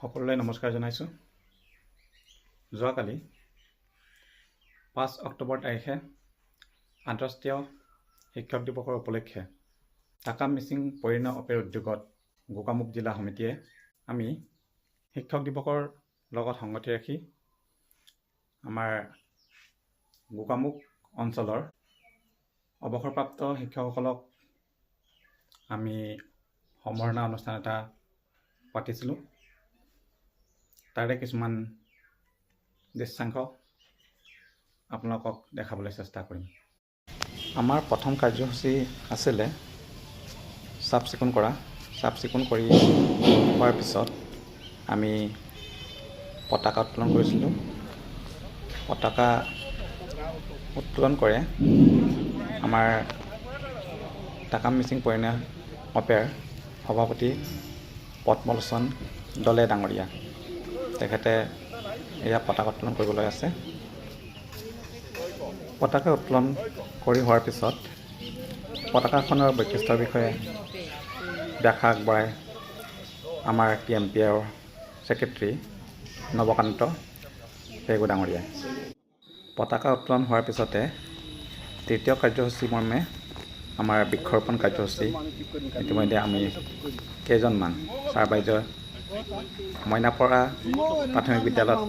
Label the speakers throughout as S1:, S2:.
S1: সকলোলৈ নমস্কাৰ জনাইছোঁ। যোৱাকালি 5 অক্টোবৰ তাৰিখে আন্তঃৰাষ্ট্ৰীয় শিক্ষক দিৱসৰ উপলক্ষে টাকাম মিচিং পৰিণ অপেৰ উদ্যোগত গোগামুখ জিলা সমিতিয়ে আমি শিক্ষক দিৱসৰ লগত সংগতি ৰাখি আমাৰ গোগামুখ অঞ্চলৰ অৱসৰপ্ৰাপ্ত শিক্ষকসকলক আমি সম্বৰ্ধনা অনুষ্ঠান এটা পাতিছিলোঁ। তাৰে কিছুমান দৃশ্যাংশ আপোনালোকক দেখাবলৈ চেষ্টা কৰিম। আমাৰ প্ৰথম কাৰ্যসূচী আছিলে চাফ চিকুণ কৰা। চাফ চিকুণ কৰি হোৱাৰ পিছত আমি পতাকা উত্তোলন কৰিছিলোঁ। পতাকা উত্তোলন কৰে আমাৰ টাকাম মিচিং পৰিণ অপেৰ সভাপতি পদ্মলোচন দলে ডাঙৰীয়া। তেখেতে এয়া পতাকা উত্তোলন কৰিবলৈ আছে। পতাকা উত্তোলন কৰি হোৱাৰ পিছত পতাকাখনৰ বৈশিষ্ট্যৰ বিষয়ে ব্যাখ্যা আগবঢ়াই আমাৰ TMPৰ ছেক্ৰেটাৰী নৱকান্ত পেগু ডাঙৰীয়াই। পতাকা উত্তোলন হোৱাৰ পিছতে তৃতীয় কাৰ্যসূচী মৰ্মে আমাৰ বৃক্ষৰোপণ কাৰ্যসূচী ইতিমধ্যে আমি কেইজনমান ছাৰ বাইদেউ মইনাপৰা প্ৰাথমিক বিদ্যালয়ত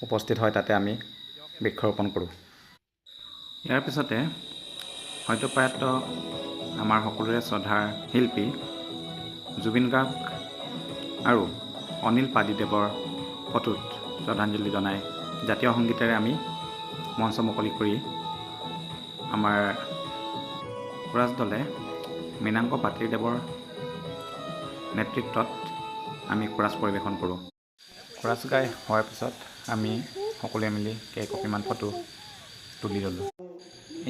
S1: উপস্থিত হয়, তাতে আমি বৃক্ষৰোপণ কৰোঁ। ইয়াৰ পিছতে হয়তো প্ৰয়াত আমাৰ সকলোৰে শ্ৰদ্ধাৰ শিল্পী জুবিন গাৰ্গ আৰু অনিল পাদিদেৱৰ ফটোত শ্ৰদ্ধাঞ্জলি জনাই জাতীয় সংগীতেৰে আমি মঞ্চ মুকলি কৰি আমাৰ কোৰাছ দলে মৃণাংক পাত্ৰীদেৱৰ নেতৃত্বত আমি কোৰাছ পৰিৱেশন কৰোঁ। কোৰাছ গাই হোৱাৰ পিছত আমি সকলোৱে মিলি কেইকপিমান ফটো তুলি ল'লোঁ।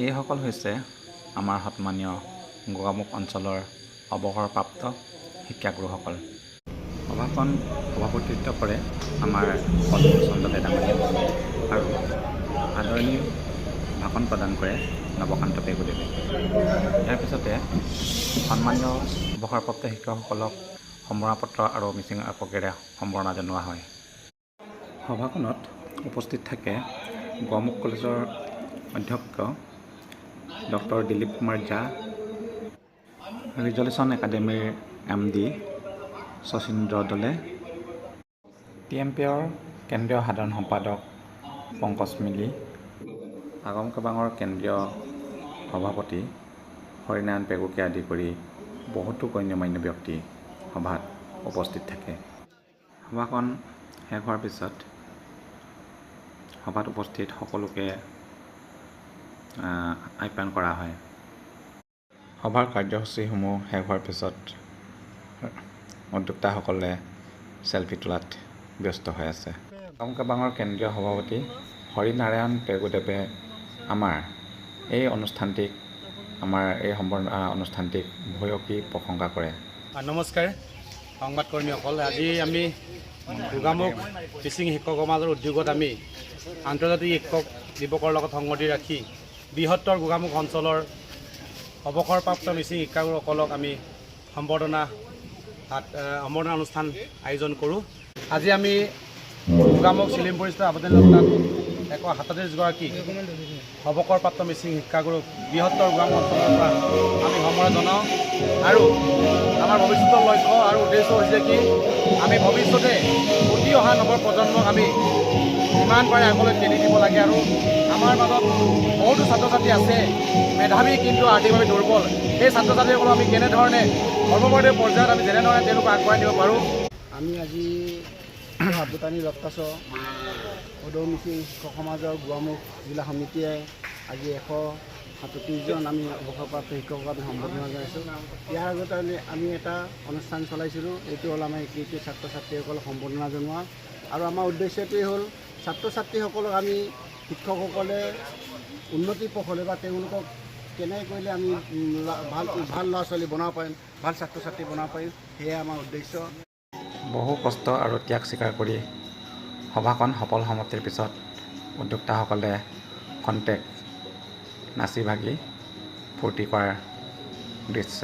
S1: এইসকল হৈছে আমাৰ সন্মানীয় গোগামুখ অঞ্চলৰ অৱসৰপ্ৰাপ্ত শিক্ষাগুৰুসকল। সভাখন সভাপতিত্ব কৰে আমাৰ পদ্মলোচন দলে ডাঙৰীয়া আৰু আদৰণীয় ভাষণ প্ৰদান কৰে নৱকান্ত পেগুদেৱে। ইয়াৰ পিছতে সন্মানীয় অৱসৰপ্ৰাপ্ত শিক্ষকসকলক সম্বৰ্ধনা পত্ৰ আৰু মিচিং আপগেৰে সম্বৰ্ধনা জনোৱা হয়। সভাখনত উপস্থিত থাকে গোগামুখ কলেজৰ অধ্যক্ষ ডক্টৰ দিলীপ কুমাৰ ঝা, ৰিজলিউশ্যন একাডেমীৰ MD শচীন্দ্ৰ দলে, TMPৰ কেন্দ্ৰীয় সাধাৰণ সম্পাদক পংকজ মিলি, আগম কাবাঙৰ কেন্দ্ৰীয় সভাপতি হৰিনাৰায়ণ পেগুকে আদি কৰি বহুতো গণ্যমান্য ব্যক্তি সভাত উপস্থিত থাকে। সভাখন শেষ হোৱাৰ পিছত সভাত উপস্থিত সকলোকে আপ্যায়ন কৰা হয়। সভাৰ কাৰ্যসূচীসমূহ শেষ হোৱাৰ পিছত উদ্যোক্তাসকলে চেলফি তোলাত ব্যস্ত হৈ আছে। আগম কাবাঙৰ কেন্দ্ৰীয় সভাপতি হৰিনাৰায়ণ পেগুদেৱে আমাৰ এই সম্বৰ্ধনা অনুষ্ঠানটিক ভূয়সী প্ৰশংসা কৰে।
S2: নমস্কাৰ সংবাদকৰ্মীসকল, আজি আমি গোগামুখ মিচিং শিক্ষক সমাজৰ উদ্যোগত আমি আন্তৰ্জাতিক শিক্ষক দিৱসৰ লগত সংগতি ৰাখি বৃহত্তৰ গোগামুখ অঞ্চলৰ অৱসৰপ্ৰাপ্ত মিচিং শিক্ষাগুৰুসকলক আমি সম্বৰ্ধনা অনুষ্ঠান আয়োজন কৰোঁ। আজি আমি গোগামুখ চিলিমপুৰস্থিত আবেদন লগ্নাত 137গৰাকী অৱসৰপ্ৰাপ্ত মিচিং শিক্ষাগুৰুক বৃহত্তৰ গোগামুখ অঞ্চলৰ পৰা আমি সম্বৰ্ধনা জনাওঁ আৰু আমাৰ ভৱিষ্যতৰ লক্ষ্য আৰু উদ্দেশ্য হৈছে কি আমি ভৱিষ্যতে উঠি অহা নৱ প্ৰজন্মক আমি যিমান পাৰে আগলৈ ঠেলি দিব লাগে আৰু আমাৰ মাজত বহুতো ছাত্ৰ ছাত্ৰী আছে মেধাৱী কিন্তু আৰ্থিকভাৱে দুৰ্বল। সেই ছাত্ৰ ছাত্ৰীসকলক আমি কেনেধৰণে সৰ্বভাৰতীয় পৰ্যায়ত আমি যেনেধৰণে তেওঁলোকক আগবঢ়াই দিব পাৰোঁ।
S3: আমি আজি হাবুতানি লক্তাছ সদৌ মিচিং শিক্ষক সমাজৰ গোগামুখ জিলা সমিতিয়ে আজি 137জন আমি অৱসৰপ্ৰাপ্ত শিক্ষকক আমি সম্বৰ্ধনা জনাইছোঁ। ইয়াৰ আগতে আমি এটা অনুষ্ঠান চলাইছিলোঁ, এইটো হ'ল আমাৰ কৃতি ছাত্ৰ ছাত্ৰীসকলক সম্বৰ্ধনা জনোৱা। আৰু আমাৰ উদ্দেশ্যটোৱেই হ'ল ছাত্ৰ ছাত্ৰীসকলক আমি শিক্ষকসকলে উন্নতিৰ পথলৈ বা তেওঁলোকক কেনেকৈ কৰিলে আমি ভাল ল'ৰা ছোৱালী বনাব পাৰিম, ভাল ছাত্ৰ ছাত্ৰী বনাব পাৰিম, সেয়াই আমাৰ উদ্দেশ্য।
S1: বহু কষ্ট আৰু ত্যাগ স্বীকাৰ কৰি সভাখন সফল সমাপ্তিৰ পিছত উদ্যোক্তাসকলে খন্তেক নাচি ভাগি ফূৰ্তি কৰাৰ দৃশ্য।